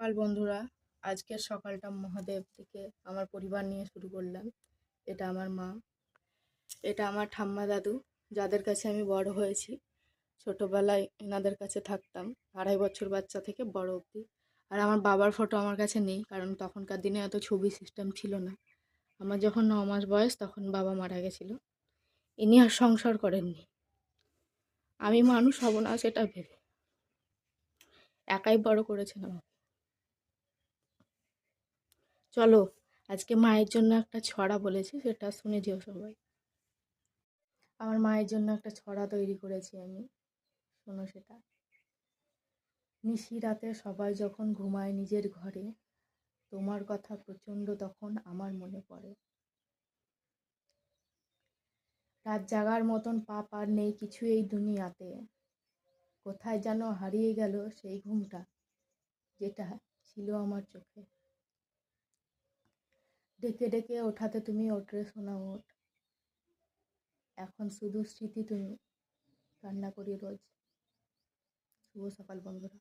সকাল বন্ধুরা। আজকের সকালটা মহাদেব থেকে আমার পরিবার নিয়ে শুরু করলাম। এটা আমার মা, এটা আমার ঠাম্মা দাদু, যাদের কাছে আমি বড় হয়েছি। ছোটবেলায় এনাদের কাছে থাকতাম, 2.5 বছর বাচ্চা থেকে বড় অবধি। আর আমার বাবার ফটো আমার কাছে নেই, কারণ তখনকার দিনে এত ছবি সিস্টেম ছিল না। আমার যখন 9 মাস বয়স তখন বাবা মারা গেছিল। ইনি আর সংসার করেননি। আমি মানুষ হব না সেটা ভেবে একাই বড় করেছেন আমাকে। চলো, আজকে মায়ের জন্য একটা ছড়া বলেছি, সেটা শুনে যেও সবাই। আমার মায়ের জন্য একটা ছড়া তৈরি করেছি আমি, শোনো সেটা। নিশি রাতে সবাই যখন ঘুমায় নিজের ঘরে, তোমার কথা প্রচণ্ড তখন আমার মনে পড়ে। রাত জাগার মতন পাপ আর নেই কিছু এই দুনিয়াতে, কোথায় যেন হারিয়ে গেল সেই ঘুমটা যেটা ছিল আমার চোখে। ডেকে ডেকে ওঠাতে তুমি ওঠরে শোনা ওঠ, এখন শুধু স্মৃতি তুমি, কান্না করি রোজ। শুভ সকাল বন্ধুরা।